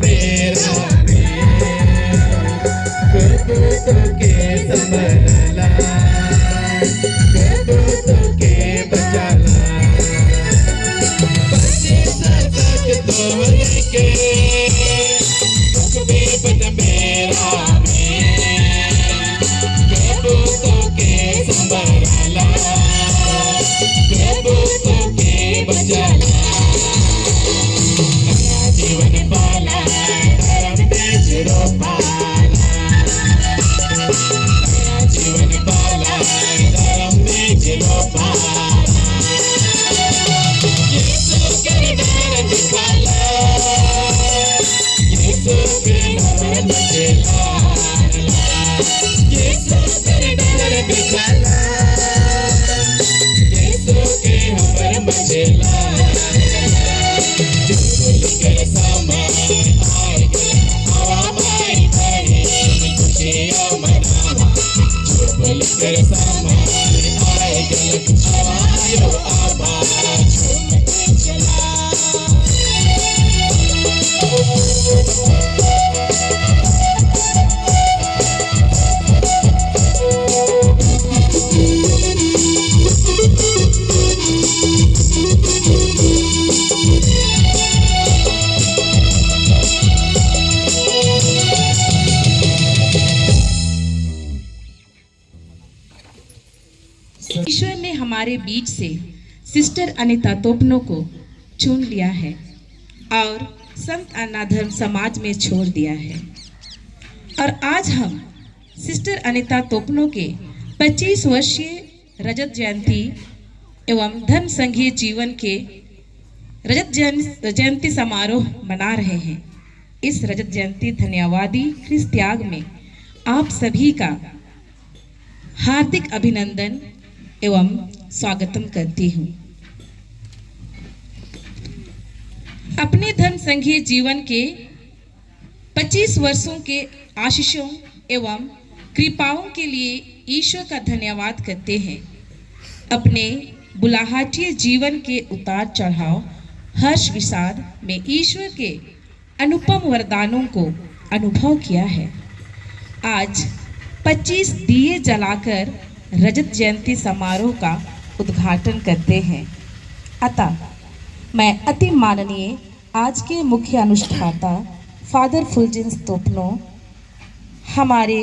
मेरा प्रभु तुके संभला, प्रभु तुके बचाला। पच्चीस तक तो लेके बेपन मेरा प्रभु तुके संभला, प्रभु तुके बचाला। जीवन पाला धर्म तेज रोपाला, जीवन पाला धर्म तेज रोपाला। यीशु के डर दिखाला, यीशु के डर बचेला, यीशु के डर दिखाला, यीशु के हमर बचेला। ईश्वर ने हमारे बीच से सिस्टर अनीता तोपनो को चुन लिया है और संत अनाधर्म समाज में छोड़ दिया है। और आज हम सिस्टर अनीता तोपनो के 25 वर्षीय रजत जयंती एवं धर्म संघीय जीवन के रजत जयंती समारोह मना रहे हैं। इस रजत जयंती धन्यवादी ख्रिस्त त्याग में आप सभी का हार्दिक अभिनंदन एवं स्वागतम करती हूँ। अपने धर्म संघीय जीवन के 25 वर्षों के आशीषों एवं कृपाओं के लिए ईश्वर का धन्यवाद करते हैं। अपने बुलाहटीय जीवन के उतार चढ़ाव हर्ष विषाद में ईश्वर के अनुपम वरदानों को अनुभव किया है। आज 25 दिए जलाकर रजत जयंती समारोह का उद्घाटन करते हैं। अतः मैं अति माननीय आज के मुख्य अनुष्ठाता फादर फुलजेंस तोपनो, हमारे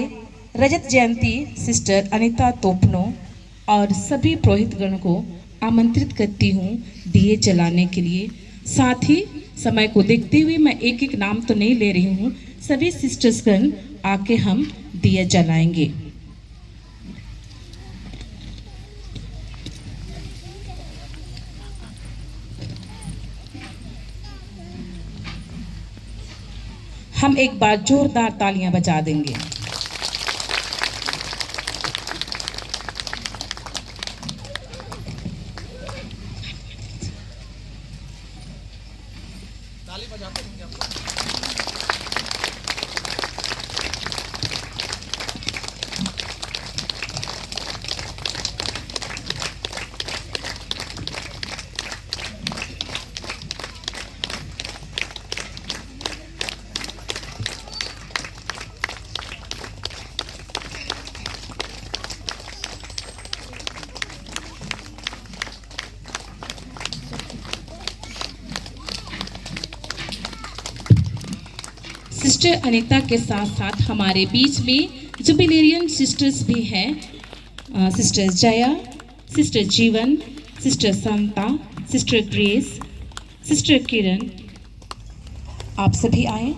रजत जयंती सिस्टर अनीता तोपनो और सभी पुरोहितगण को आमंत्रित करती हूँ दिए जलाने के लिए। साथ ही समय को देखते हुए मैं एक एक नाम तो नहीं ले रही हूँ, सभी सिस्टर्सगण आके हम दिए जलाएंगे। हम एक बार जोरदार तालियां बजा देंगे। ताली बजाते रहेंगे आप। सिस्टर अनीता के साथ साथ हमारे बीच में जुबिलेरियन सिस्टर्स भी हैं। सिस्टर जया, सिस्टर जीवन, सिस्टर समता, सिस्टर ग्रेस, सिस्टर किरण, आप सभी आए।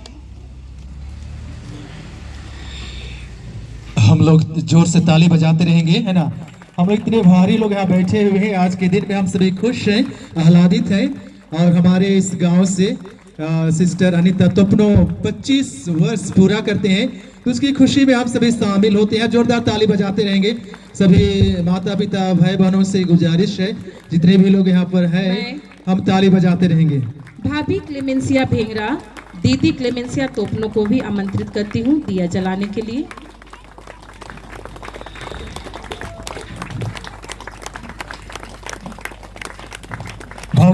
हम लोग जोर से ताली बजाते रहेंगे, है ना। हम लोग इतने भारी लोग यहाँ बैठे हुए हैं। आज के दिन में हम सभी खुश हैं, आह्लादित हैं। और हमारे इस गांव से सिस्टर अनीता तोपनो 25 वर्ष पूरा करते हैं, तो उसकी खुशी में आप सभी शामिल होते हैं। जोरदार ताली बजाते रहेंगे। सभी माता पिता भाई बहनों से गुजारिश है, जितने भी लोग यहाँ पर हैं, हम ताली बजाते रहेंगे। भाभी क्लेमेंसिया भेंगरा, दीदी क्लेमेंसिया तोपनो को भी आमंत्रित करती हूँ दिया जलाने के लिए।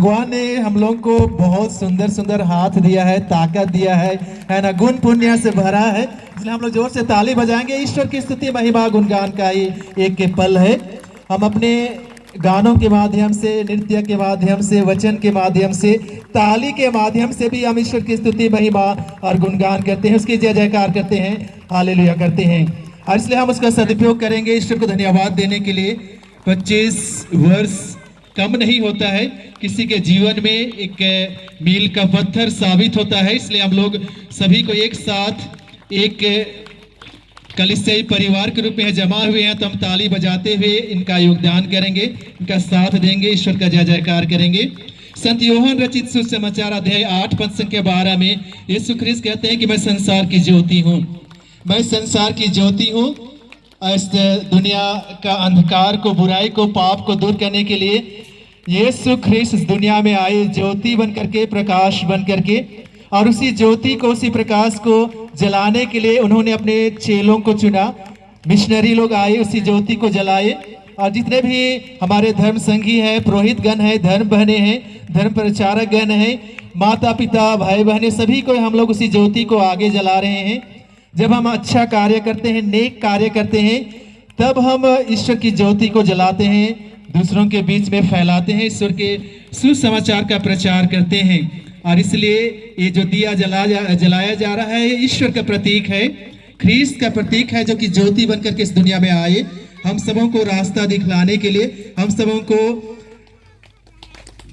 भगवान ने हम लोग को बहुत सुंदर सुंदर हाथ दिया है, ताकत दिया है ना, गुण पुण्य से भरा है। इसलिए हम लोग जोर से ताली बजाएंगे। ईश्वर की स्तुति महिमा गुणगान का ही एक के पल है। हम अपने गानों के माध्यम से, नृत्य के माध्यम से, वचन के माध्यम से, ताली के माध्यम से भी हम ईश्वर की स्तुति महिमा और गुणगान करते हैं, उसकी जय जयकार करते हैं, हालेलुया करते हैं। और इसलिए हम उसका सदुपयोग करेंगे ईश्वर को धन्यवाद देने के लिए। 25 वर्ष कम नहीं होता है, किसी के जीवन में एक मील का पत्थर साबित होता है। इसलिए हम लोग सभी को एक साथ एक कलिसियाई परिवार के रूप में जमा हुए हैं, तो हम ताली बजाते हुए इनका योगदान करेंगे, इनका साथ देंगे, ईश्वर का जय जयकार करेंगे। संत यूहन्ना रचित सुसमाचार अध्याय 8 पद संख्या 12 में यीशु ख्रिस्त कहते हैं कि मैं संसार की ज्योति हूँ, मैं संसार की ज्योति हूँ। इस दुनिया का अंधकार को, बुराई को, पाप को दूर करने के लिए यीशु ख्रिस्त इस दुनिया में आए, ज्योति बन करके, प्रकाश बन करके। और उसी ज्योति को, उसी प्रकाश को जलाने के लिए उन्होंने अपने चेलों को चुना। मिशनरी लोग आए, उसी ज्योति को जलाए। और जितने भी हमारे धर्म संगी हैं, पुरोहित गण हैं, धर्म बहने हैं, धर्म प्रचारक गण हैं, माता पिता, भाई बहनें, सभी को हम लोग उसी ज्योति को आगे जला रहे हैं। जब हम अच्छा कार्य करते हैं, नेक कार्य करते हैं, तब हम ईश्वर की ज्योति को जलाते हैं, दूसरों के बीच में फैलाते हैं, ईश्वर के सुसमाचार का प्रचार करते हैं। और इसलिए ये जो दिया जलाया जा रहा है, ईश्वर का प्रतीक है, ख्रीस्त का प्रतीक है, जो कि ज्योति बनकर के इस दुनिया में आए, हम सबों को रास्ता दिखलाने के लिए, हम सबों को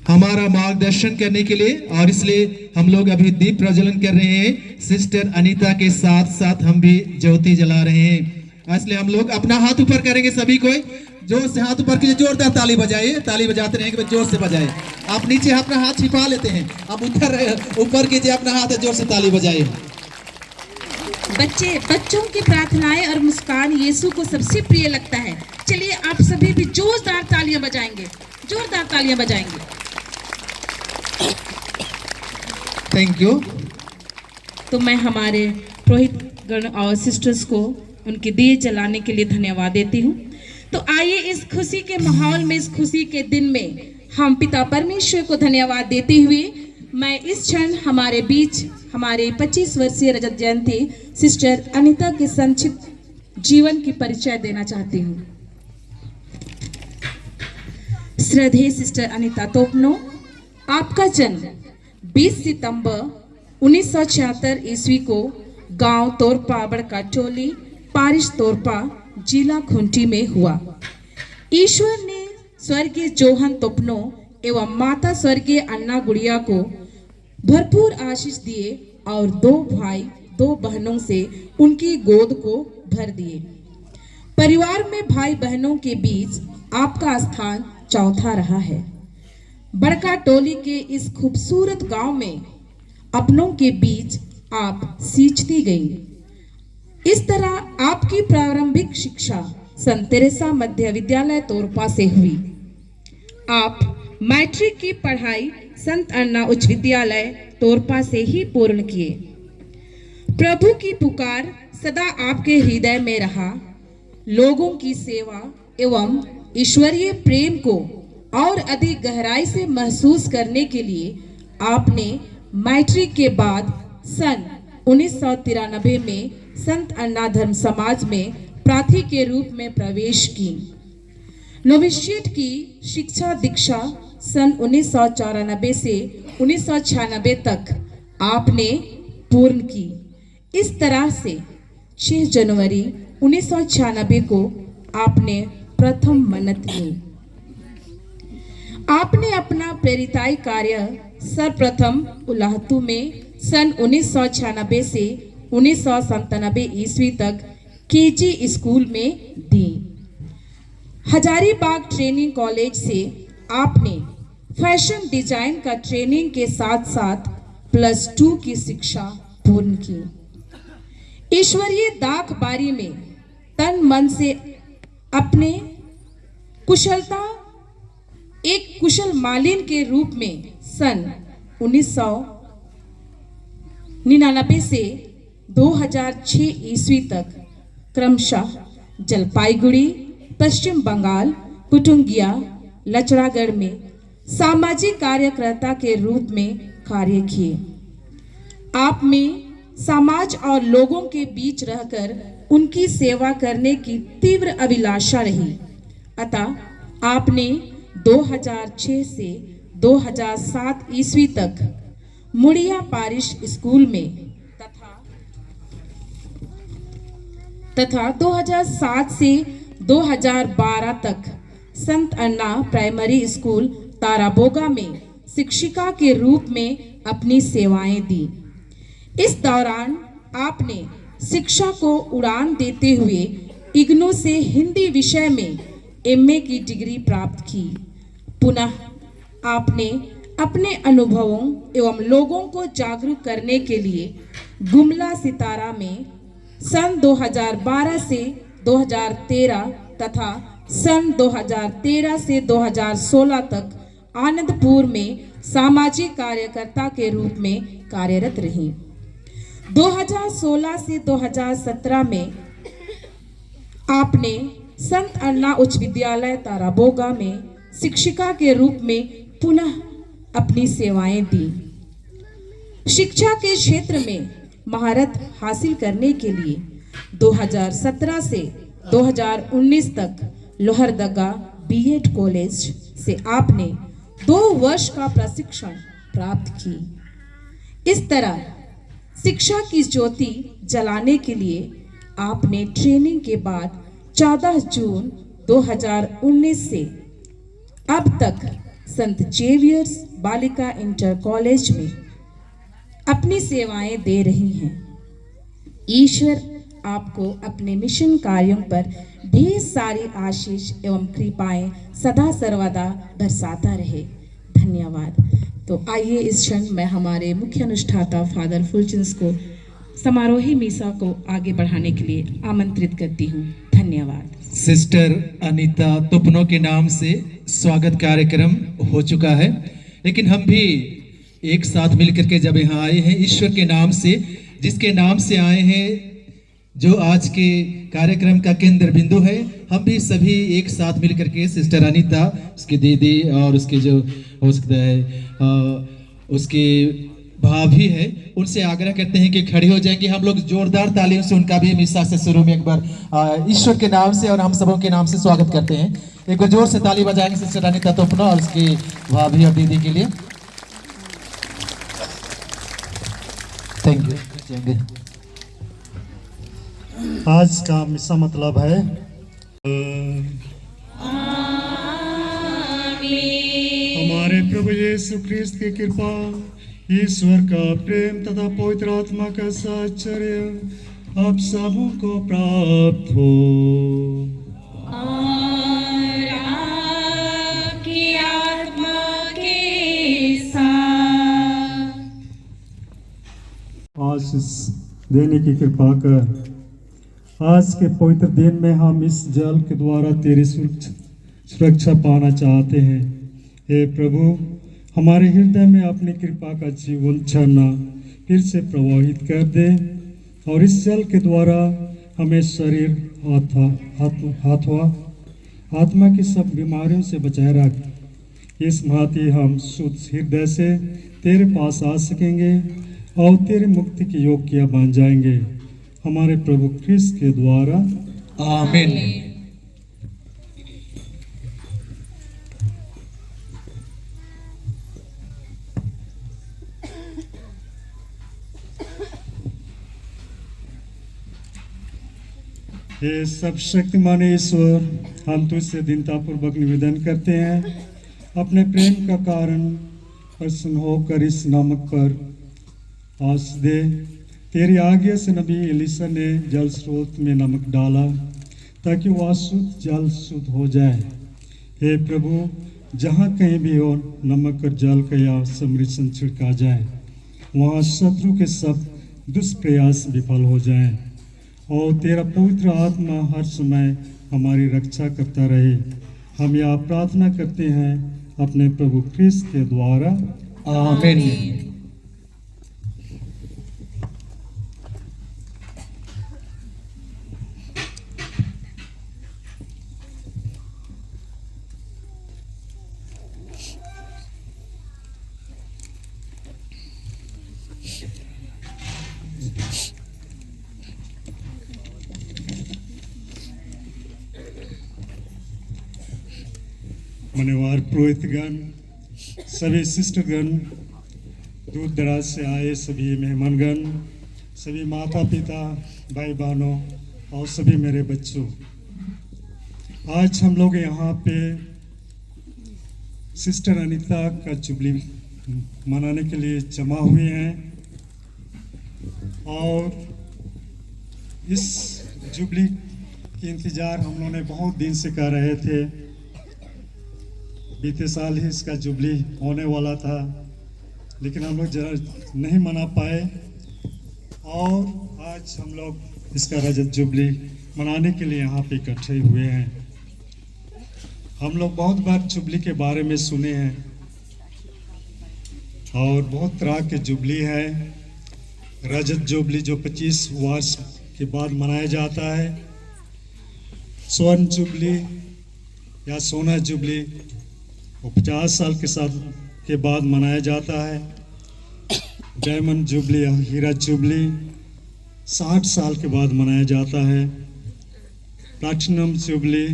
हमारा मार्गदर्शन करने के लिए। और इसलिए हम लोग अभी दीप प्रज्वलन कर रहे हैं। सिस्टर अनीता के साथ साथ हम भी ज्योति जला रहे हैं। इसलिए हम लोग अपना हाथ ऊपर करेंगे, सभी कोई जोर से हाथ ऊपर कीजिए, जोरदार ताली बजाइए, ताली बजाते रहेंगे, जोर से बजाइए। आप नीचे अपना हाथ छिपा लेते हैं, आप ऊपर कीजिए अपना हाथ, जोर से ताली बजाइए। बच्चों की प्रार्थनाएं और मुस्कान यीशु को सबसे प्रिय लगता है। चलिए आप सभी भी जोरदार तालियां बजाएंगे, जोरदार तालियां बजाएंगे। Thank you. तो मैं हमारे पुरोहित गण और सिस्टर्स को उनके दिए जलाने के लिए धन्यवाद देती हूँ। तो आइए इस खुशी के माहौल में, इस खुशी के दिन में हम पिता परमेश्वर को धन्यवाद देते हुए मैं इस क्षण हमारे बीच हमारे 25 वर्षीय रजत जयंती सिस्टर अनीता के संक्षिप्त जीवन की परिचय देना चाहती हूँ। श्रद्धेय सिस्टर अनीता तोपनो, आपका जन्म 20 सितंबर 1976 ईस्वी को गांव तोरपा, बड़का टोली, पारिश तोरपा, जिला खूंटी में हुआ। ईश्वर ने स्वर्गीय जोहन तोपनो एवं माता स्वर्गीय अन्ना गुड़िया को भरपूर आशीष दिए और 2 भाई 2 बहनों से उनकी गोद को भर दिए। परिवार में भाई बहनों के बीच आपका स्थान चौथा रहा है। बड़का टोली के इस खूबसूरत गांव में अपनों के बीच आप सींचती गई। इस तरह आपकी प्रारंभिक शिक्षा संत तेरेसा मध्य विद्यालय तोरपा से हुई। आप मैट्रिक की पढ़ाई संत अन्ना उच्च विद्यालय तोरपा से ही पूर्ण किए। प्रभु की पुकार सदा आपके हृदय में रहा। लोगों की सेवा एवं ईश्वरीय प्रेम को और अधिक गहराई से महसूस करने के लिए आपने मैट्रिक के बाद सन 1993 में संत अन्ना धर्म समाज में प्रार्थी के रूप में प्रवेश की। नोविशिएट की शिक्षा दीक्षा सन 1994 से 1996 तक आपने पूर्ण की। इस तरह से 6 जनवरी 1996 को आपने प्रथम मन्नत ली। आपने अपना प्रेरिताई कार्य सर्वप्रथम उलाहतू में सन 1996 से 1997 ईस्वी तक केजी स्कूल में दी। हजारीबाग ट्रेनिंग कॉलेज से आपने फैशन डिजाइन का ट्रेनिंग के साथ साथ +2 की शिक्षा पूर्ण की। ईश्वरीय दाखबारी में तन मन से अपने कुशलता एक कुशल मालिन के रूप में सन 1999 से 2006 ईस्वी तक क्रमशः जलपाईगुड़ी, पश्चिम बंगाल, पुटुंगिया, लचड़ागढ़ में सामाजिक कार्यकर्ता के रूप में कार्य किए। आप में समाज और लोगों के बीच रहकर उनकी सेवा करने की तीव्र अभिलाषा रही। अतः आपने 2006 से 2007 ईस्वी तक मुड़िया पारिश स्कूल में तथा 2007 से 2012 तक संत अन्ना प्राइमरी स्कूल ताराबोगा में शिक्षिका के रूप में अपनी सेवाएं दी। इस दौरान आपने शिक्षा को उड़ान देते हुए इग्नू से हिंदी विषय में एमए की डिग्री प्राप्त की। पुनः आपने अपने अनुभवों एवं लोगों को जागरूक करने के लिए गुमला सितारा में सन 2012 से 2013 तथा सन 2013 से 2016 तक आनंदपुर में सामाजिक कार्यकर्ता के रूप में कार्यरत रही। 2016 से 2017 में आपने संत अन्ना उच्च विद्यालय ताराबोगा में शिक्षिका के रूप में पुनः अपनी सेवाएं दी। शिक्षा के क्षेत्र में महारत हासिल करने के लिए 2017 से 2019 तक लोहरदगा बीएड कॉलेज से आपने 2 वर्ष का प्रशिक्षण प्राप्त की। इस तरह शिक्षा की ज्योति जलाने के लिए आपने ट्रेनिंग के बाद 14 जून 2019 से अब तक संत जेवियर्स बालिका इंटर कॉलेज में अपनी सेवाएं दे रही हैं। ईश्वर आपको अपने मिशन कार्यों पर ढेर सारी आशीष एवं कृपाएं सदा सर्वदा बरसाता रहे। धन्यवाद। तो आइए इस क्षण मैं हमारे मुख्य अनुष्ठाता फादर फुलचंद को समारोही मीसा को आगे बढ़ाने के लिए आमंत्रित करती हूँ। धन्यवाद। सिस्टर अनीता तुपनो के नाम से स्वागत कार्यक्रम हो चुका है, लेकिन हम भी एक साथ मिलकर के जब यहाँ आए हैं ईश्वर के नाम से, जिसके नाम से आए हैं, जो आज के कार्यक्रम का केंद्र बिंदु है, हम भी सभी एक साथ मिलकर के सिस्टर अनीता, उसकी दीदी और उसके जो हो सकता है उसके भाभी है, उनसे आग्रह करते हैं कि खड़े हो जाएंगे। हम लोग जोरदार तालियों से उनका भी मिसा से शुरू में एक बार ईश्वर के नाम से और हम सबों के नाम से स्वागत करते हैं। एक बार जोर से ताली बजाएंगे सिस्टर अनीता तुपनो और उसकी भाभी और दीदी के लिए। Thank you. आज का मिसा मतलब है हमारे प्रभु यीशु ख्रिस्त की कृपा, ईश्वर का प्रेम तथा पवित्र आत्मा का साहचर्य आप सबों को प्राप्त हो। और आपकी आत्मा के साथ। आशीष देने की कृपा कर आज के पवित्र दिन में हम इस जल के द्वारा तेरी सुरक्षा पाना चाहते हैं। हे प्रभु, हमारे हृदय में अपनी कृपा का जीवन झरना फिर से प्रवाहित कर दे और इस जल के द्वारा हमें शरीर, हाथवा आत्मा की सब बीमारियों से बचाए रख। इस भांति हम शुद्ध हृदय से तेरे पास आ सकेंगे और तेरे मुक्ति के योग्य बन जाएंगे, हमारे प्रभु ख्रिस्त के द्वारा। आमीन। हे सब शक्तिमान ईश्वर, हम तुझसे दीनतापूर्वक निवेदन करते हैं, अपने प्रेम का कारण प्रसन्न होकर इस नमक पर आस दे। तेरी आज्ञा से नबी एलीशा ने जल स्रोत में नमक डाला ताकि वह शुद्ध जल शुद्ध हो जाए। हे प्रभु, जहाँ कहीं भी हो नमक और जल का या समृद्धन छिड़का जाए, वहाँ शत्रु के सब दुष्प्रयास विफल हो जाएं और तेरा पवित्र आत्मा हर समय हमारी रक्षा करता रहे। हम यह प्रार्थना करते हैं अपने प्रभु ख्रिस्त के द्वारा। आमीन। मान्यवर पुरोहितगण, सभी सिस्टरगण, दूर दराज से आए सभी मेहमानगण, सभी माता पिता, भाई बहनों और सभी मेरे बच्चों, आज हम लोग यहाँ पे सिस्टर अनीता का जुबली मनाने के लिए जमा हुए हैं। और इस जुबली की इंतज़ार हम लोगों ने बहुत दिन से कर रहे थे। बीते साल ही इसका जुबली होने वाला था, लेकिन हम लोग जरा नहीं मना पाए और आज हम लोग इसका रजत जुबली मनाने के लिए यहाँ पे इकट्ठे हुए हैं। हम लोग बहुत बार जुबली के बारे में सुने हैं और बहुत तरह के जुबली है। रजत जुबली जो 25 वर्ष के बाद मनाया जाता है, स्वर्ण जुबली या सोना जुबली वो 50 साल के बाद मनाया जाता है। डायमंड जुबली या हीरा जुबली 60 साल के बाद मनाया जाता है। प्लैटिनम जुबली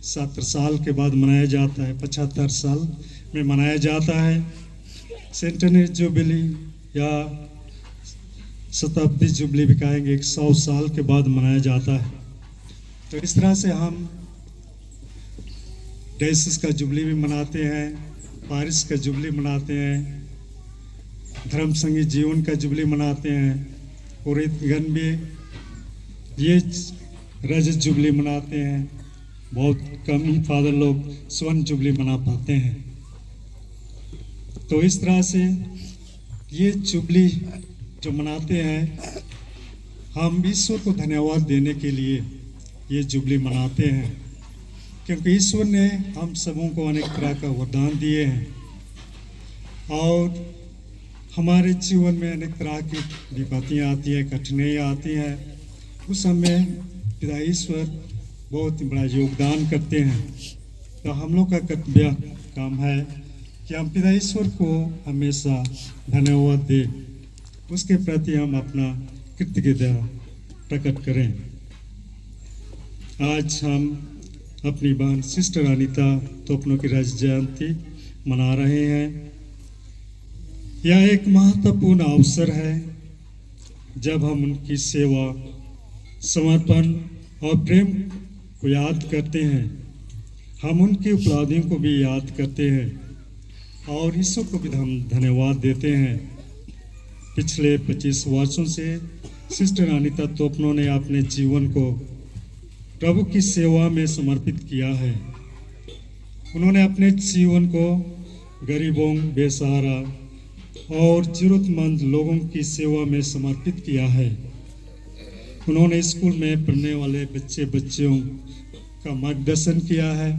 70 साल के बाद मनाया जाता है, 75 साल में मनाया जाता है। सेंटेनरी जुबली या शताब्दी जुबली भी कहेंगे 100 साल के बाद मनाया जाता है। तो इस तरह से हम डेसिस का जुबली भी मनाते हैं, पारिस का जुबली मनाते हैं, धर्म संगीत जीवन का जुबली मनाते हैं। पुरोहितगण भी ये रजत जुबली मनाते हैं। बहुत कम ही फादर लोग स्वर्ण जुबली मना पाते हैं। तो इस तरह से ये जुबली जो मनाते हैं, हम ईश्वर को धन्यवाद देने के लिए ये जुबली मनाते हैं, क्योंकि ईश्वर ने हम सबों को अनेक तरह का वरदान दिए हैं और हमारे जीवन में अनेक तरह की विपत्तियाँ आती हैं, कठिनाइयाँ आती हैं। उस समय पिता ईश्वर बहुत बड़ा योगदान करते हैं। तो हम लोग का कर्तव्य काम है कि हम पिता ईश्वर को हमेशा धन्यवाद दें, उसके प्रति हम अपना कृतज्ञता प्रकट करें। आज हम अपनी बहन सिस्टर अनीता तोपनो की रजत जयंती मना रहे हैं। यह एक महत्वपूर्ण अवसर है जब हम उनकी सेवा, समर्पण और प्रेम को याद करते हैं। हम उनकी उपलब्धियों को भी याद करते हैं और ईश्वर को भी हम धन्यवाद देते हैं। पिछले 25 वर्षों से सिस्टर अनीता तोपनो ने अपने जीवन को प्रभु की सेवा में समर्पित किया है। उन्होंने अपने जीवन को गरीबों, बेसहारा और जरूरतमंद लोगों की सेवा में समर्पित किया है। उन्होंने स्कूल में पढ़ने वाले बच्चों का मार्गदर्शन किया है।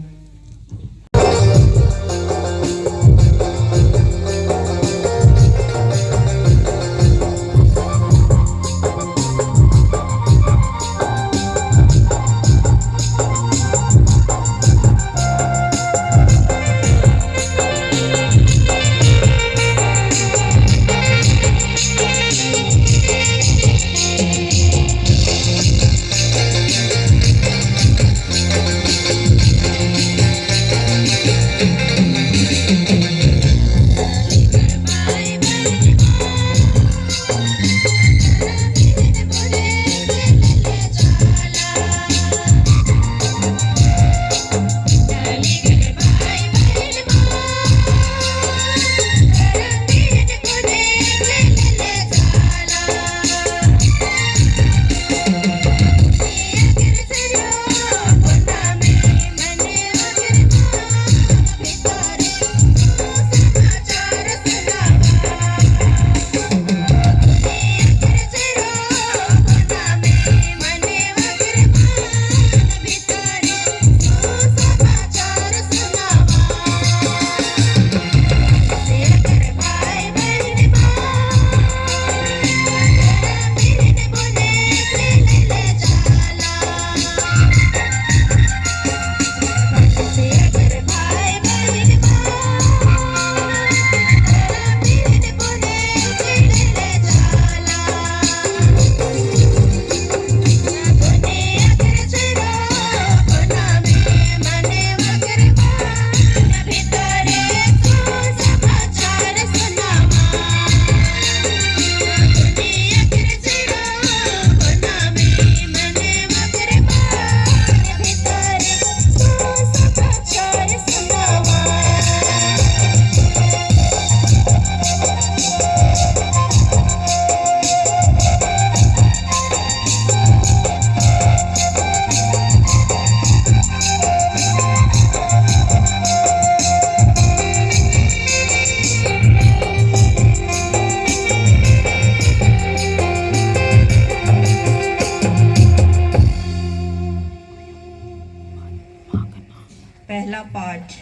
पहला पाठ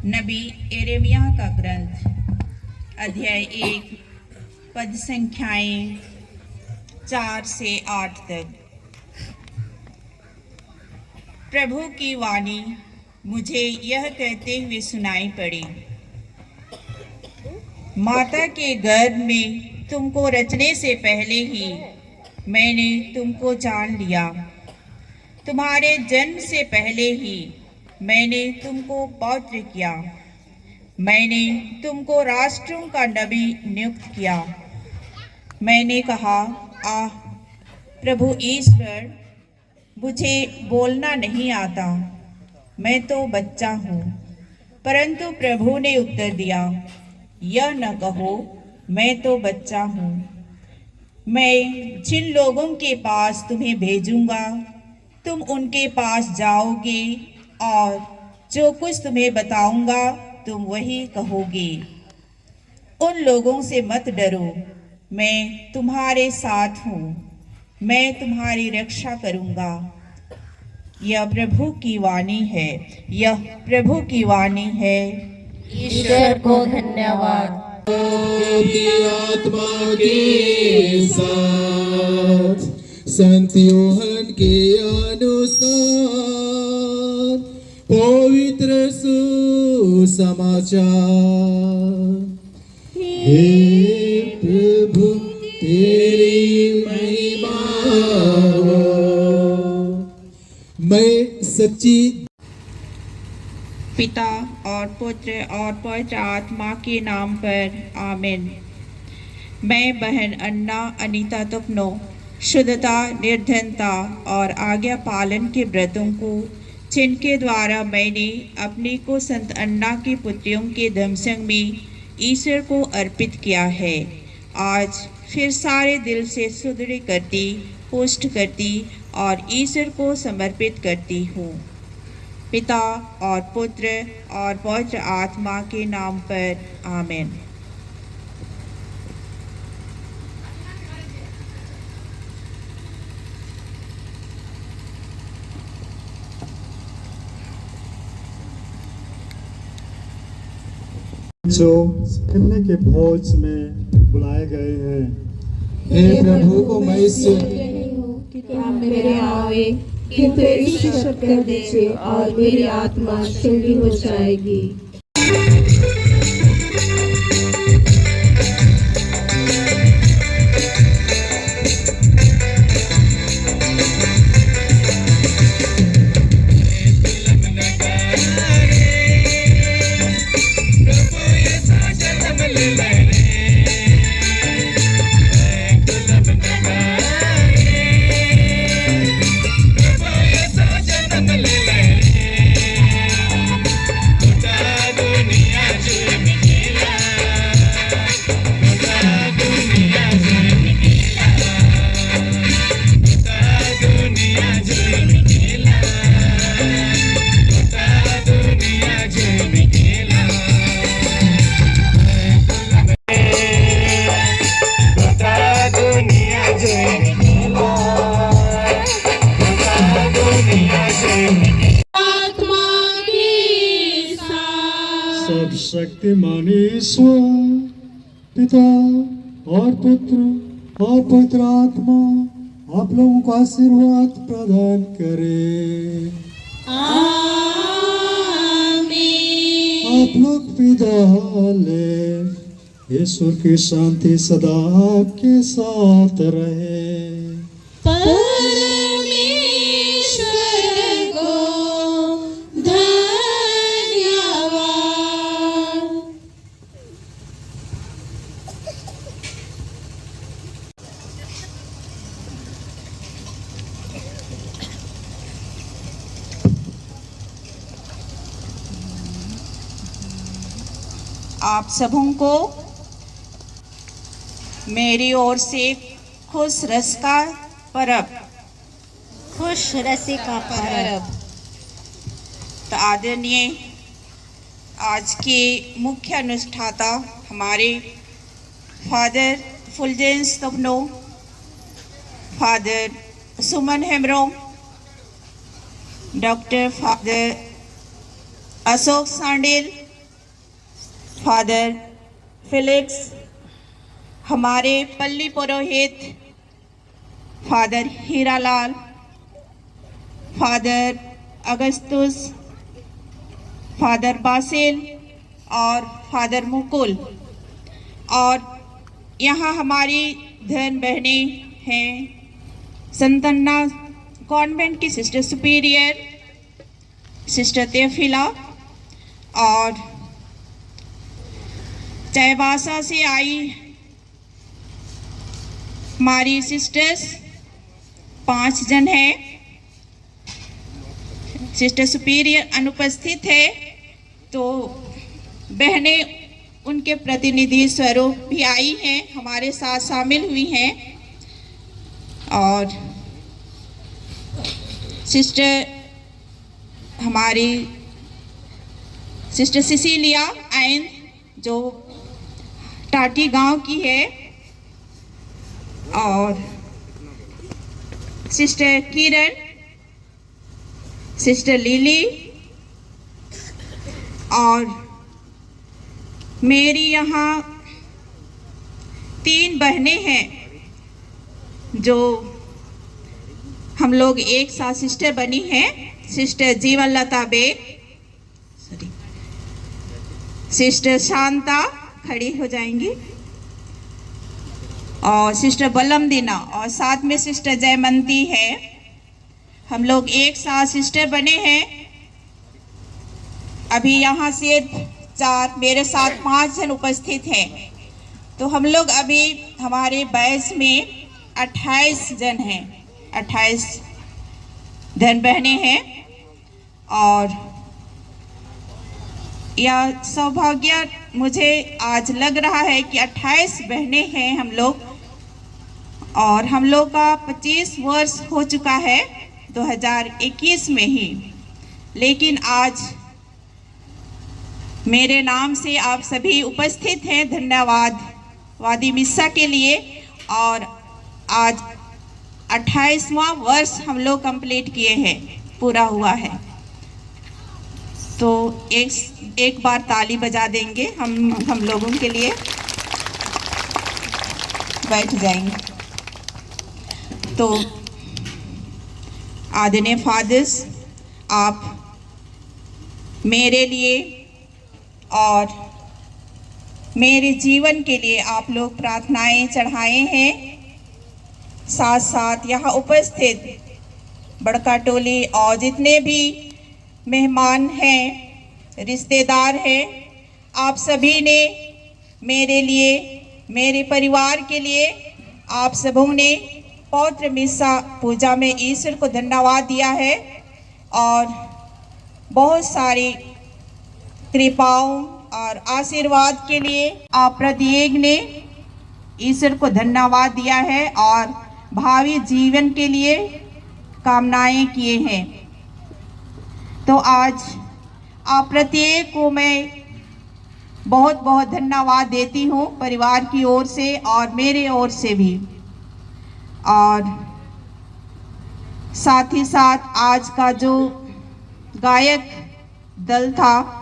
नबी यिर्मयाह का ग्रंथ अध्याय 1 पद संख्याएं 4 से 8 तक। प्रभु की वाणी मुझे यह कहते हुए सुनाई पड़ी, माता के गर्भ में तुमको रचने से पहले ही मैंने तुमको जान लिया, तुम्हारे जन्म से पहले ही मैंने तुमको पौत्र किया, मैंने तुमको राष्ट्रों का नबी नियुक्त किया। मैंने कहा, आह प्रभु ईश्वर, मुझे बोलना नहीं आता, मैं तो बच्चा हूँ। परंतु प्रभु ने उत्तर दिया, यह न कहो मैं तो बच्चा हूँ। मैं जिन लोगों के पास तुम्हें भेजूंगा तुम उनके पास जाओगे और जो कुछ तुम्हें बताऊंगा तुम वही कहोगे। उन लोगों से मत डरो, मैं तुम्हारे साथ हूँ, मैं तुम्हारी रक्षा करूंगा। यह प्रभु की वाणी है, यह प्रभु की वाणी है। ईश्वर को धन्यवाद। की आत्मा के साथ संत यूहन्ना के अनुसार पवित्र सुसमाचार। हे प्रभु तेरी महिमा हो। मैं सच्ची पिता और पुत्र और पवित्र आत्मा के नाम पर आमीन। मैं बहन अन्ना अनीता तुपनो शुद्धता, निर्धनता और आज्ञा पालन के व्रतों को जिनके द्वारा मैंने अपने को संत अन्ना की पुत्रियों के दमसंग में ईश्वर को अर्पित किया है, आज फिर सारे दिल से सुदृढ़ करती, पुष्ट करती और ईश्वर को समर्पित करती हूँ। पिता और पुत्र और पवित्र आत्मा के नाम पर आमीन। जो निम्न के भोज में बुलाए गए हैं, हे प्रभु को मैं इससे कि आप मेरे आवे किंतु एक शब्द कर दीजिए और मेरी आत्मा ठंडी हो जाएगी। शक्तिमान ईश्वर पिता और पुत्र और पवित्र आत्मा आप लोगों को आशीर्वाद प्रदान करे। आप लोग विदा ले। ईश्वर की शांति सदा आपके साथ रहे। आप सबों को मेरी ओर से खुश रस का परब। खुश रसी का पर्व। तो आदरणीय आज के मुख्य अनुष्ठाता हमारे father Fulgence Topno, father Suman Hembrom, doctor father Ashok Sandil, father Felix, हमारे पल्ली पुरोहित father Hiralal, father Augustus, father Basil और फादर मुकुल, और यहाँ हमारी धन बहनें हैं संतन्ना कॉन्वेंट की सिस्टर सुपीरियर सिस्टर तेफिला, और चाईबासा से आई हमारी सिस्टर्स 5 जन हैं। सिस्टर सुपीरियर अनुपस्थित है, तो बहनें उनके प्रतिनिधि स्वरूप भी आई हैं, हमारे साथ शामिल हुई हैं। और सिस्टर हमारी सिस्टर सिसिलिया आइन जो टाटी गांव की है, और सिस्टर किरण, सिस्टर लिली, और मेरी यहाँ 3 बहनें हैं जो हम लोग एक साथ सिस्टर बनी हैं। सिस्टर जीवन लता बेग, सिस्टर शांता खड़ी हो जाएंगी, और सिस्टर बलम दीना, और साथ में सिस्टर जयमंती है। हम लोग एक साथ सिस्टर बने हैं। अभी यहाँ से 4, मेरे साथ 5 जन उपस्थित हैं, तो हम लोग अभी हमारे बैच में 28 जन हैं, 28 धन बहनें हैं। और यह सौभाग्य मुझे आज लग रहा है कि 28 बहनें हैं हम लोग, और हम लोग का 25 वर्ष हो चुका है 2021 में ही। लेकिन आज मेरे नाम से आप सभी उपस्थित हैं, धन्यवाद वादी मिस्सा के लिए। और आज 28वां वर्ष हम लोग कंप्लीट किए हैं, पूरा हुआ है। तो एक बार ताली बजा देंगे हम लोगों के लिए, बैठ जाएंगे। तो आदरणीय फादर्स, आप मेरे लिए और मेरे जीवन के लिए आप लोग प्रार्थनाएं चढ़ाए हैं। साथ साथ यहाँ उपस्थित बड़का टोली और जितने भी मेहमान हैं, रिश्तेदार हैं, आप सभी ने मेरे लिए, मेरे परिवार के लिए, आप सबों ने पौत्र मिस्सा पूजा में ईश्वर को धन्यवाद दिया है, और बहुत सारी कृपाओं और आशीर्वाद के लिए आप प्रत्येक ने ईश्वर को धन्यवाद दिया है और भावी जीवन के लिए कामनाएं किए हैं। तो आज आप प्रत्येक को मैं बहुत बहुत धन्यवाद देती हूँ, परिवार की ओर से और मेरे ओर से भी। और साथ ही साथ आज का जो गायक दल था,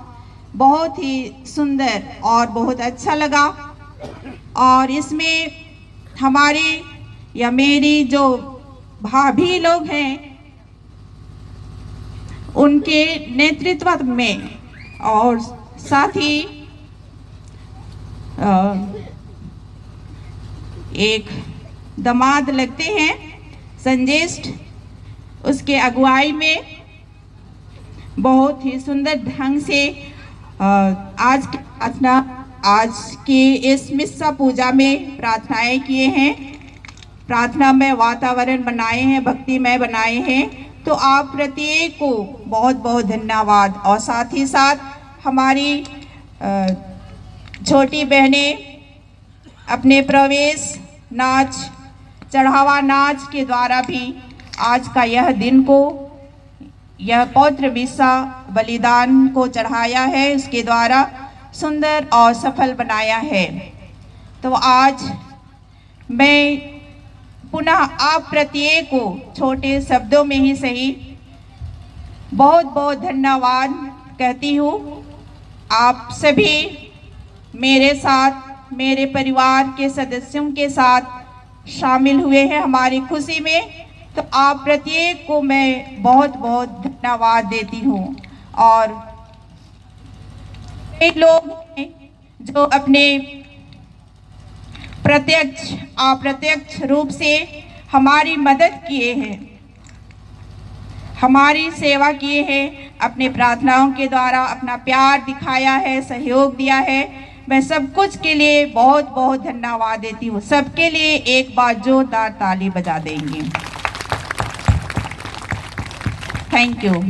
बहुत ही सुंदर और बहुत अच्छा लगा। और इसमें हमारे या मेरी जो भाभी लोग हैं, उनके नेतृत्व में, और साथ ही एक दामाद लगते हैं संजेष्ठ, उसके अगुवाई में बहुत ही सुंदर ढंग से आज की इस मिस्सा पूजा में प्रार्थनाएं किए हैं, प्रार्थना में वातावरण बनाए हैं, भक्तिमय बनाए हैं। तो आप प्रत्येक को बहुत बहुत धन्यवाद। और साथ ही साथ हमारी छोटी बहनें अपने प्रवेश नाच, चढ़ावा नाच के द्वारा भी आज का यह दिन को, यह पौत्र मिस्सा बलिदान को चढ़ाया है, उसके द्वारा सुंदर और सफल बनाया है। तो आज मैं पुनः आप प्रत्येक को छोटे शब्दों में ही सही बहुत बहुत धन्यवाद कहती हूँ, आप सभी मेरे साथ, मेरे परिवार के सदस्यों के साथ शामिल हुए हैं हमारी खुशी में, तो आप प्रत्येक को मैं बहुत बहुत धन्यवाद देती हूँ। और कई लोग हैं जो अपने प्रत्यक्ष अप्रत्यक्ष रूप से हमारी मदद किए हैं, हमारी सेवा किए हैं, अपने प्रार्थनाओं के द्वारा अपना प्यार दिखाया है, सहयोग दिया है। मैं सब कुछ के लिए बहुत बहुत धन्यवाद देती हूँ। सबके लिए एक बार जोरदार ताली बजा देंगे। Thank you.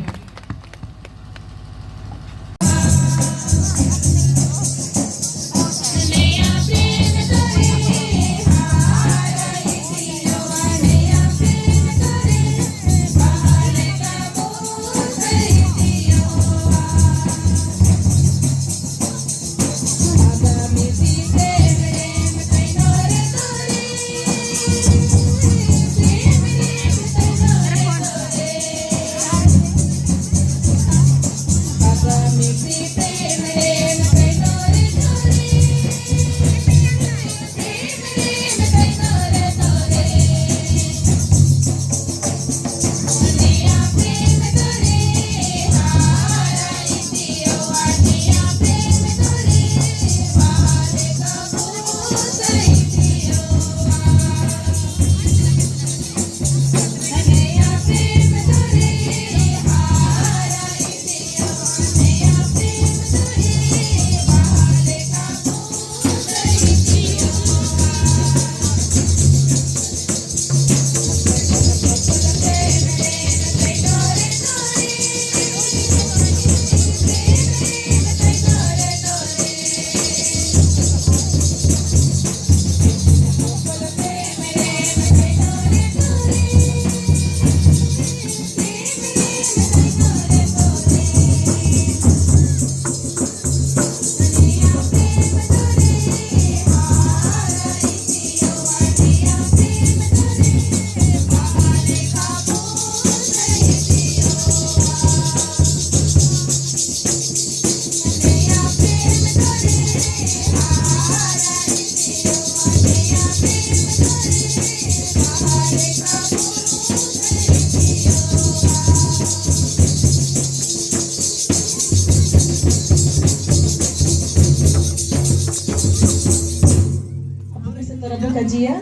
Kajia,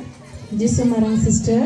Jisu Marang sister.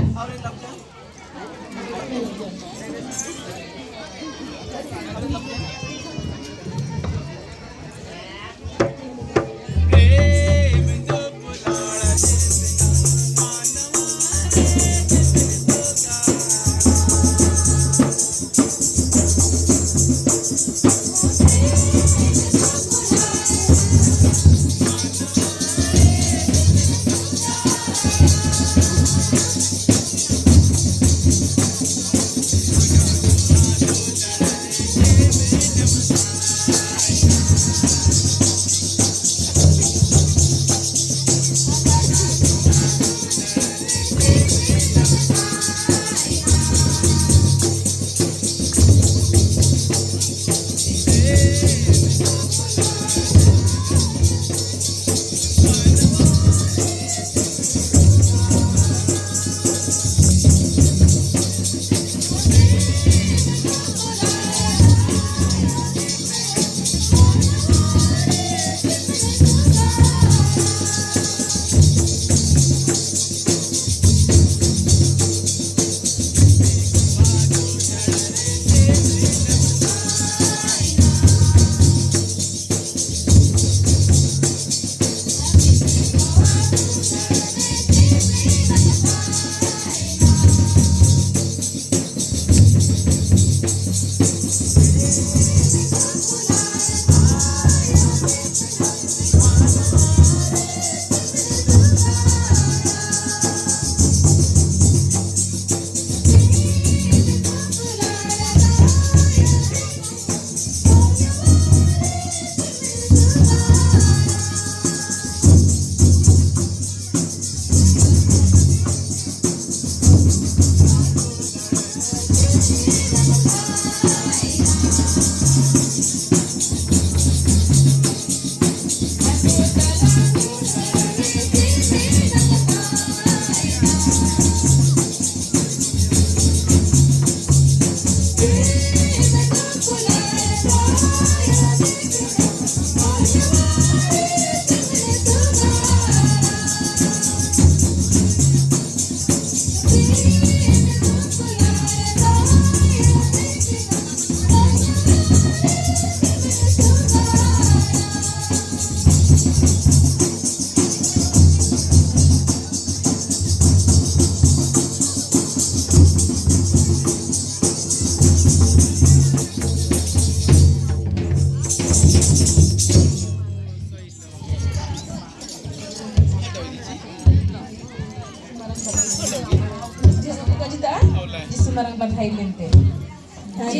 जिसुमरंग बधाई लेते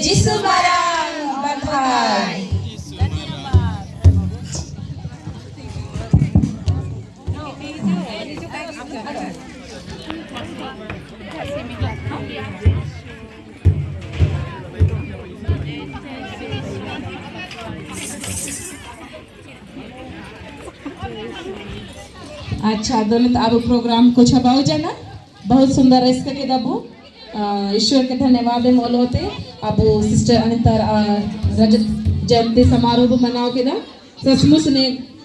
जिसुमरंग बधाई। अच्छा दौलत अब प्रोग्राम कुछ अबाउ जाना बहुत सुंदर इसके के दबू ईश्वर के धन्यवाद मोल होते अब सिस्टर अनिता रजत जयंती समारोह मनाओ के दा सचमुच ने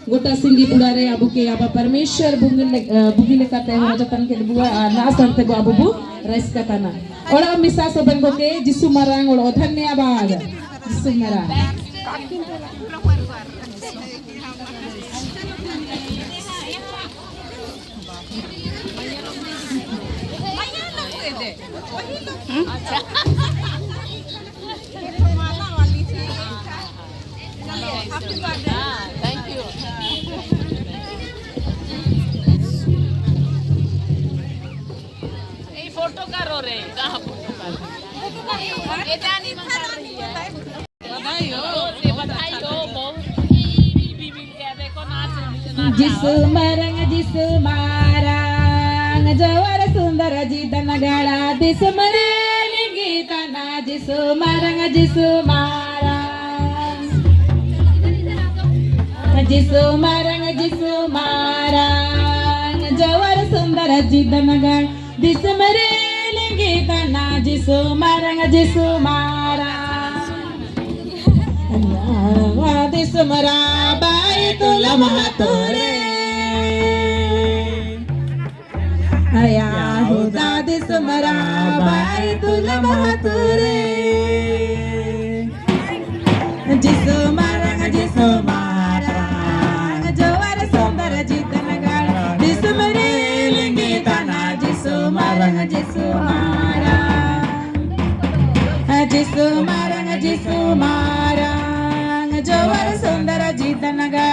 गोटा सिंगी पुरारे अब के अब परमेश्वर बुगिले करते हैं जतन के बुआ ना करते गो अब बु रस का तना और अब मिसा सब बंगो के जिसु मरांग और धन्यवाद जिसु मरांग। फोटो करो रे कहाँ फोटो करो ये जानी मन कर रही है बधाई हो बहुत भी मिल गया देखो नाच जिसु मारंग जवर सुंदर जीतन गाड़ा जिसु मरेली गीतना जिसु मारंग जिसु मारंग जवर सुंदर जीतन गाड़ा जिसु मरेली गीतना जिसु मारंग जिसु जिसु मरा बाई तुला महतोरे या होता दिसु मरा बाई तुला महतोरे जिसु मारंग जवर सुंदर जीतन गाड़ा जिसु मरेली गीतना जिसु मारंग जिसु मारंग जवर सुंदर जीतन गाड़ा